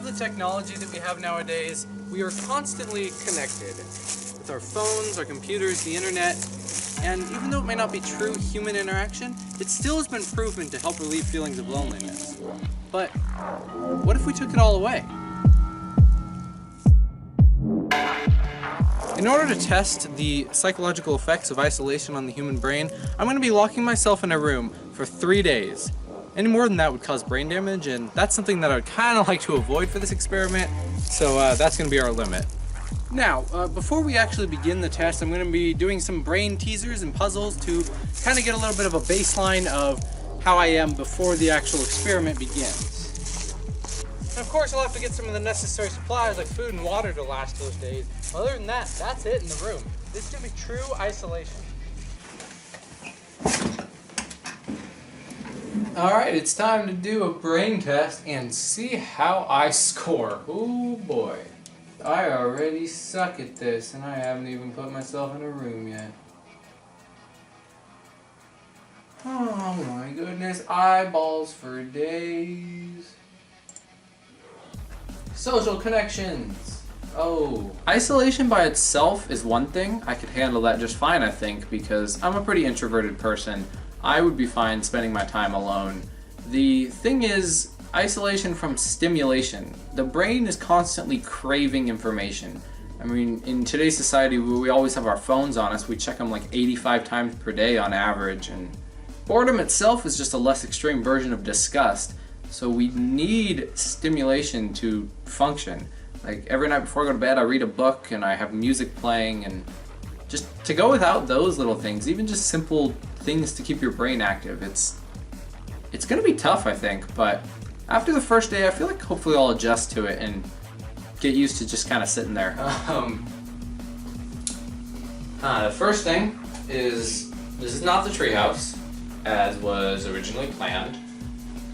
of the technology that we have nowadays, we are constantly connected with our phones, our computers, the internet, and even though it may not be true human interaction, it still has been proven to help relieve feelings of loneliness. But what if we took it all away? In order to test the psychological effects of isolation on the human brain, I'm going to be locking myself in a room for 3 days. Any more than that would cause brain damage, and that's something that I would kind of like to avoid for this experiment, so that's going to be our limit. Now, before we actually begin the test, I'm going to be doing some brain teasers and puzzles to kind of get a little bit of a baseline of how I am before the actual experiment begins. And of course, I'll have to get some of the necessary supplies like food and water to last those days. Other than that, that's it in the room. This is going to be true isolation. Alright, it's time to do a brain test and see how I score. Oh boy. I already suck at this and I haven't even put myself in a room yet. Oh my goodness, eyeballs for days. Social connections. Oh. Isolation by itself is one thing. I could handle that just fine, I think, because I'm a pretty introverted person. I would be fine spending my time alone. The thing is, isolation from stimulation. The brain is constantly craving information. I mean, in today's society, we always have our phones on us. We check them like 85 times per day on average. And boredom itself is just a less extreme version of disgust. So we need stimulation to function. Like every night before I go to bed, I read a book and I have music playing, and just to go without those little things, even just simple things to keep your brain active, it's gonna be tough, I think, but after the first day, I feel like hopefully I'll adjust to it and get used to just kind of sitting there. The first thing is, this is not the treehouse, as was originally planned,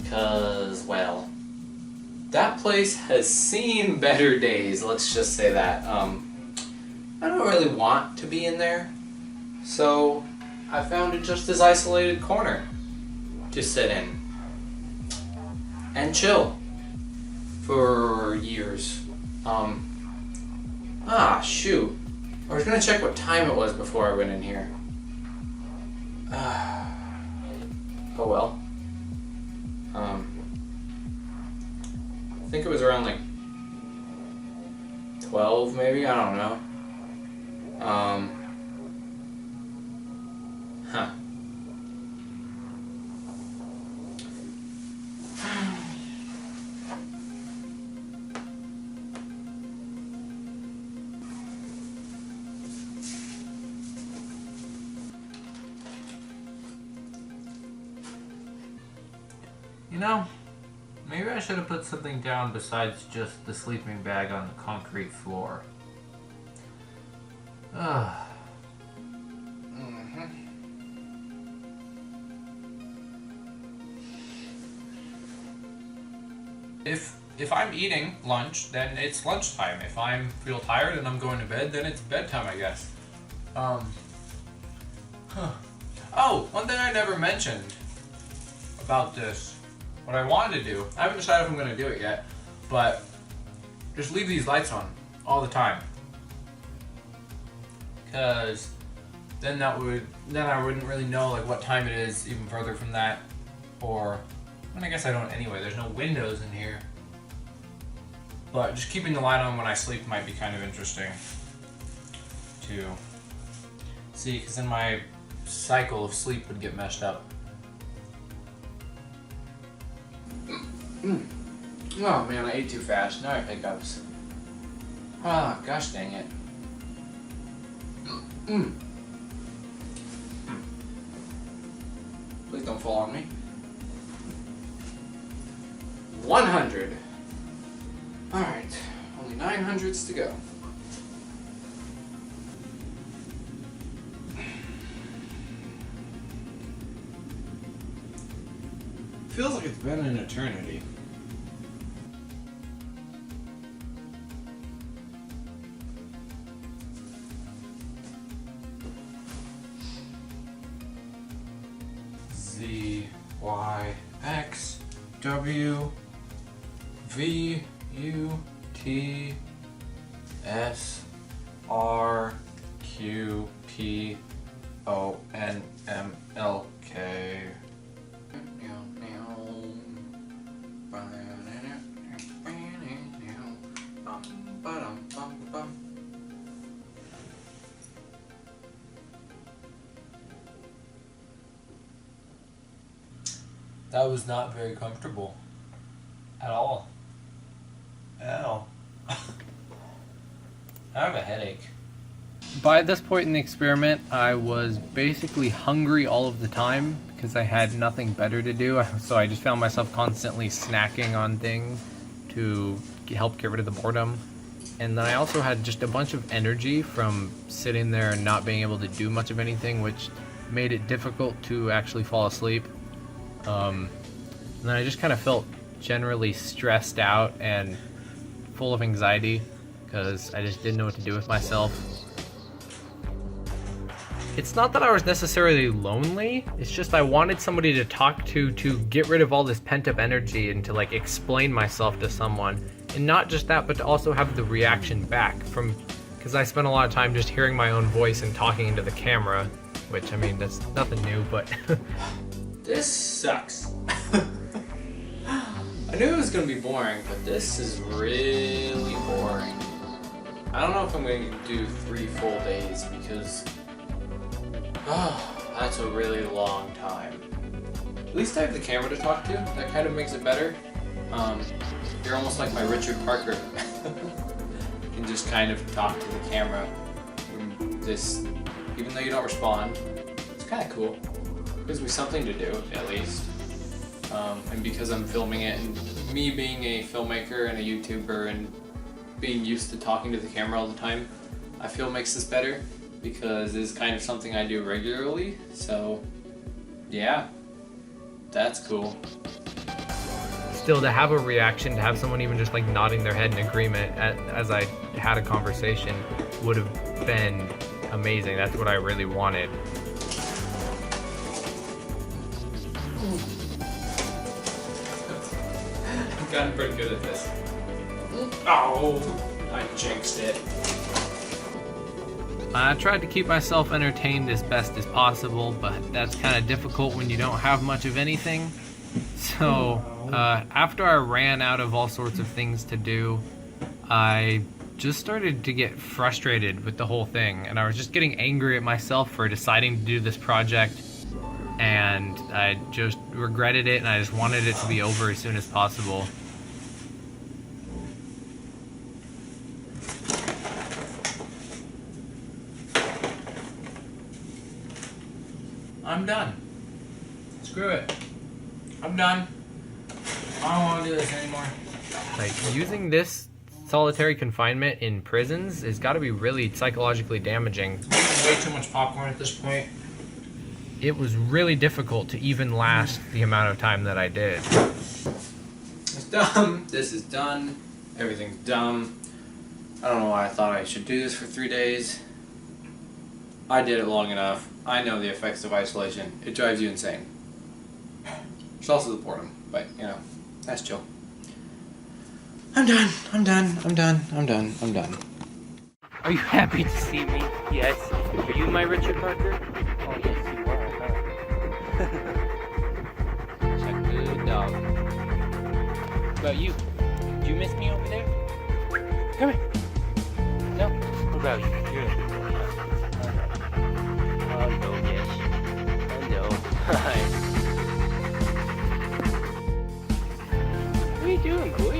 because, well, that place has seen better days, let's just say that. I don't really want to be in there, so I found it just this isolated corner to sit in and chill for years. Shoot. I was gonna check what time it was before I went in here. Oh well. I think it was around like 12 maybe, I don't know. You know, maybe I should have put something down besides just the sleeping bag on the concrete floor. If I'm eating lunch, then it's lunchtime. If I feel tired and I'm going to bed, then it's bedtime, I guess. Oh, one thing I never mentioned about this. What I wanted to do, I haven't decided if I'm going to do it yet, but just leave these lights on all the time. Because then I wouldn't really know like what time it is even further from that, or, and I guess I don't anyway, there's no windows in here. But just keeping the light on when I sleep might be kind of interesting to see, because then my cycle of sleep would get messed up. Oh man, I ate too fast. Now I have hiccups. Ah, gosh dang it. Please don't fall on me. 100. Alright, only 900s to go. Feels like it's been an eternity. Z, Y, X, W, V, UTSRQPONMLK. That was not very comfortable. At all. Ow. I have a headache. By this point in the experiment, I was basically hungry all of the time because I had nothing better to do. So I just found myself constantly snacking on things to help get rid of the boredom. And then I also had just a bunch of energy from sitting there and not being able to do much of anything, which made it difficult to actually fall asleep. And then I just kind of felt generally stressed out and full of anxiety because I just didn't know what to do with myself. It's not that I was necessarily lonely, it's just I wanted somebody to talk to get rid of all this pent-up energy and to like explain myself to someone. And not just that, but to also have the reaction back from, because I spent a lot of time just hearing my own voice and talking into the camera, which I mean, that's nothing new, but This sucks. I knew it was gonna be boring, but this is really boring. I don't know if I'm going to do 3 full days because that's a really long time. At least I have the camera to talk to. That kind of makes it better. You're almost like my Richard Parker. You can just kind of talk to the camera. This, even though you don't respond, it's kind of cool. Gives me something to do, at least. And because I'm filming it, and me being a filmmaker and a YouTuber and being used to talking to the camera all the time, I feel makes this better because it's kind of something I do regularly. So, yeah, that's cool. still to have a reaction, to have someone even just like nodding their head in agreement as I had a conversation would have been amazing. That's what I really wanted. I've gotten pretty good at this. Oh, I jinxed it. I tried to keep myself entertained as best as possible, but that's kind of difficult when you don't have much of anything. So, after I ran out of all sorts of things to do, I just started to get frustrated with the whole thing, and I was just getting angry at myself for deciding to do this project, and I just regretted it, and I just wanted it to be over as soon as possible. I'm done. Screw it. I'm done. I don't want to do this anymore. Like, using this solitary confinement in prisons has got to be really psychologically damaging. Way too much popcorn at this point. It was really difficult to even last the amount of time that I did. It's dumb. This is done. Everything's dumb. I don't know why I thought I should do this for 3 days. I did it long enough. I know the effects of isolation. It drives you insane. There's also the boredom, but you know, that's chill. I'm done. I'm done. I'm done. I'm done. I'm done. Are you happy to see me? Yes. Are you my Richard Parker? Oh, yes, you are, huh? Such a good dog. What about you? Do you miss me over there? Come here. No? What about you? You're a good boy. Hello, yes. Hello. Hi. What are you doing, boy?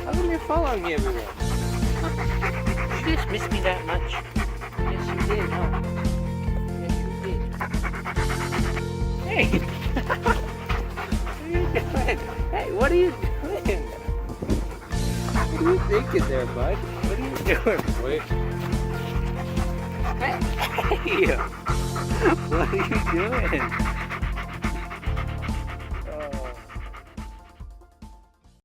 How come you're following me everywhere? Did you just miss me that much? Yes, you did, huh? Yes, you did. Hey! What are you doing? Hey, what are you doing? What are you thinking there, bud? What are you doing, boy? Hey! What are you doing?